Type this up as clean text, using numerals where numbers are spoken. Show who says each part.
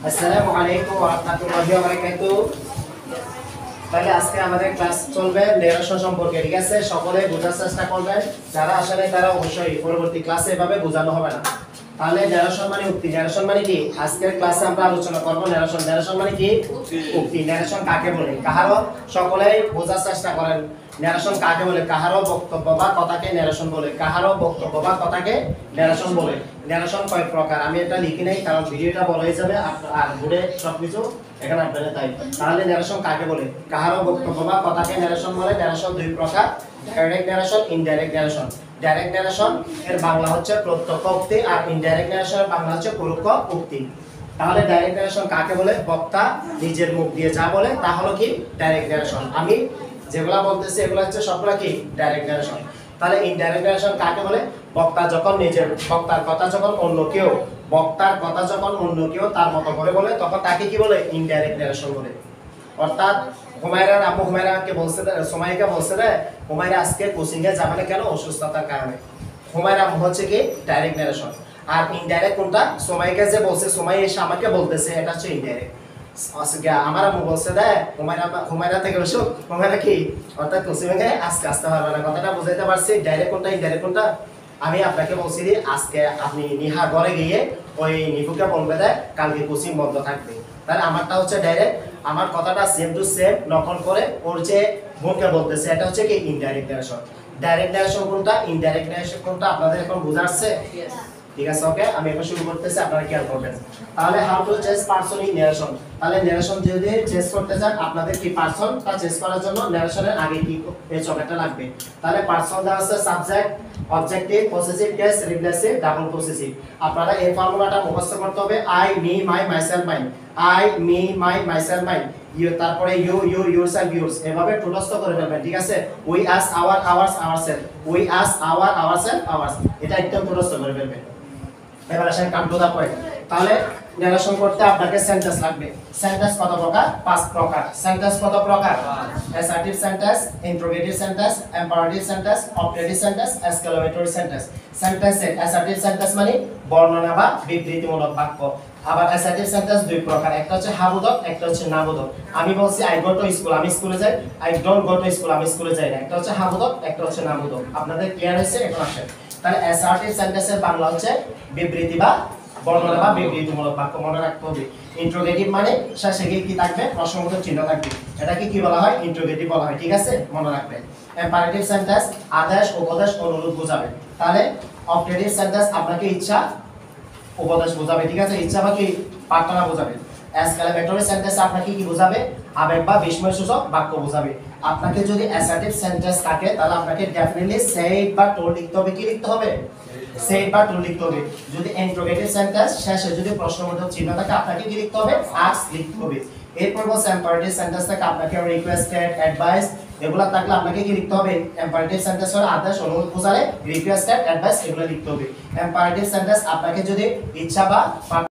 Speaker 1: আসসালামু আলাইকুম ওয়া রাহমাতুল্লাহি ওয়া বারাকাতুহু। তাহলে আজকে আমাদের ক্লাস চলবে নেরেশন সম্পর্কে, ঠিক আছে? সকলে বোঝার চেষ্টা করবেন, যারা আসলে তারা অবশ্যই পরবর্তী ক্লাসে এভাবে বোঝানো হবে না। তাহলে নেরেশন মানে উক্তি। নেরেশন মানে কি? আজকের ক্লাসে আমরা আলোচনা করব নেরেশন। নেরেশন মানে কি? উক্তি। নেরেশন কাকে বলে? কাহারও সকলেই বোঝার চেষ্টা করেন। নেরেশন কাকে বলে? কাহারও বক্তব্য বা কথাকে নেরেশন বলে। কাহারও বক্তব্য বা কথাকে নেরেশন বলে। নেরেশন কয় প্রকার? আমি এটা লিখি নাই কারণ ভিডিওটা বড় হয়ে যাবে আর বোর্ডে সবকিছু এখানে আপনারা তাই। তাহলে নেরেশন কাকে বলে? কাহারও বক্তব্য বা কথাকে নেরেশন বলে। নেরেশন দুই প্রকার, direct narration, indirect narration. Direct narration এর বাংলা হচ্ছে প্রত্যক্ষ উক্তি, আর ইনডাইরেক্ট নেরেশনের বাংলা হচ্ছে পরোক্ষ উক্তি। তাহলে ডাইরেক্ট নারেশন কাকে বলে? বক্তা নিজের মুখ দিয়ে যা বলে তা হলো কি ডাইরেক্ট নারেশন। আমি যেগুলা বলতেছি এগুলো হচ্ছে সবগুলা কি ডাইরেক্ট নারেশন। তাহলে ইনডাইরেক্ট নারেশন কাকে বলে? বক্তার কথা যখন অন্য কেউ তার মতো করে বলে তখন তাকে কি বলে? ইনডাইরেক্ট নারেশন বলে। অর্থাৎ হুমায়রাকে বলছে, সুমাইয়াকে বলছে রে হুমায়রা আজকে কোচিং এ যাবে না কেন? অসুস্থতার কারণে। হুমায়রা হচ্ছে কি ডাইরেক্ট নারেশন। আর ইনডাইরেক্ট কোনটা? সুমাইয়াকে যে বলছে, সুমাইয়া এসে আমাকে বলতেছে, এটা হচ্ছে ইনডাইরেক্ট। আমার আম্মু বলছে দে হুমায়রা থেকে অসুখ, হুমায়রা কি অর্থাৎ কোচিং এ আজকে আসতে পারবে না। কথাটা বুঝাইতে পারছি? ডাইরেক্ট কোনটা ইনডাইরেক্ট কোনটা? আমি আপনাকে বলছি যে আজকে আপনি নিহা ঘরে গিয়ে ওই নিপুকে বলবে দে কালকে কোচিং বন্ধ থাকবে। তাহলে আমারটা হচ্ছে ডাইরেক্ট, আমার কথাটা সেম টু সেম নকল করে ওর যে বোনকে বলতেছে, এটা হচ্ছে কি ইনডাইরেক্ট নারেশন। ডাইরেক্ট নারেশন কোনটা, ইনডাইরেক্ট নারেশন কোনটা আপনাদের এখন বোঝা আসছে? ঠিক আছে, ওকে, আমি এখন শুরু করতেছি, আপনারা খেয়াল করবেন। তাহলে how to change person in narration. তাহলে নারেশন যদি চেঞ্জ করতে চান আপনাদের কি পারসনটা চেঞ্জ করার জন্য নারেশনের আগে কি এই চকাটা লাগবে। তাহলে পারসন দেওয়া আছে subject, objective, possessive case, reflexive, double possessive. আপনারা এই ফর্মুলাটা মুখস্থ করতে হবে। I, me, my, myself, mine. I, me, my, myself, mine. You, তারপরে ইউ, ইউরসেলফ, ইউরস। এভাবে টুলস্থ করে ফেলবেন, ঠিক আছে? We, us, our, ours, ourself. We, us, our, ourself, ours. এটা একদম টুলস্থ করে ফেলবেন। এবার আসেন কাম টু দা পয়েন্ট। তাহলে নারেশন করতে আপনাকে সেন্টেন্স লাগবে। সেন্টেন্স কত প্রকার? 5 প্রকার। সেন্টেন্স কত প্রকার? Assertive sentence, interrogative sentence, imperative sentence, objective sentence, exclamatory sentence. সেন্টেন্সে অ্যাসার্টিভ সেন্টেন্স মানে বর্ণনা বা বিবৃতিমূলক বাক্য। আবার অ্যাসার্টিভ সেন্টেন্স দুই প্রকার, একটা হচ্ছে হ্যাঁ বোধক, একটা হচ্ছে না বোধক। আমি বলছি আই গো টু স্কুল, আমি স্কুলে যাই। I don't go to school, আমি স্কুলে যাই না। একটা হচ্ছে হ্যাঁ বোধক, একটা হচ্ছে না বোধক। আপনাদের ক্লিয়ার হয়েছে? এখন আসেন। তাহলে অ্যাসার্টিভ সেন্টেন্সের বাংলা হচ্ছে বিবৃতি বা বর্ণনা বা বিবৃতিমূলক বাক্য। মনে রাখতে হবে। ইন্টারোগেটিভ মানে শেষে কি থাকবে? প্রশ্নবোধক চিহ্ন থাকবে। এটাকে কি বলা হয়? ইন্টারোগেটিভ বলা হয়, ঠিক আছে? মনে রাখবেন। ইম্পারেটিভ সেন্টেন্স আদেশ, উপদেশ, অনুরোধ বোঝাবে। তাহলে অবজেক্টিভ সেন্টেন্স আপনাকে ইচ্ছা, উপদেশ বোঝাবে, ঠিক আছে? ইচ্ছা বা কি প্রার্থনা বোঝাবে। এক্সক্লেমেটরি সেন্টেন্স আপনাকে কি বোঝাবে? আবেগ বা বিস্ময়সূচক বাক্য বোঝাবে। আপনাকে যদি অ্যাসার্টিভ সেন্টেন্স থাকে তাহলে আপনাকে ডেফিনেটলি সেড বা টোল্ড লিখতে হবে। কি লিখতে হবে? সেড বা টোল্ড লিখতে হবে। যদি ইন্টারোগেটিভ সেন্টেন্স শেষে যদি প্রশ্নবোধক চিহ্ন থাকে আপনাকে কি লিখতে হবে? আস্ক লিখতে হবে। এরপর বলছে ইম্পারেটিভ সেন্টেন্স থেকে আপনাকে রিকোয়েস্টেড, অ্যাডভাইস এগুলা থাকলে আপনাকে কি লিখতে হবে? ইম্পারেটিভ সেন্টেন্স হলো আদেশ, অনুরোধ বোঝালে রিকোয়েস্টেড, অ্যাডভাইস এগুলো লিখতে হবে। ইম্পারেটিভ সেন্টেন্স আপনাকে যদি ইচ্ছা বা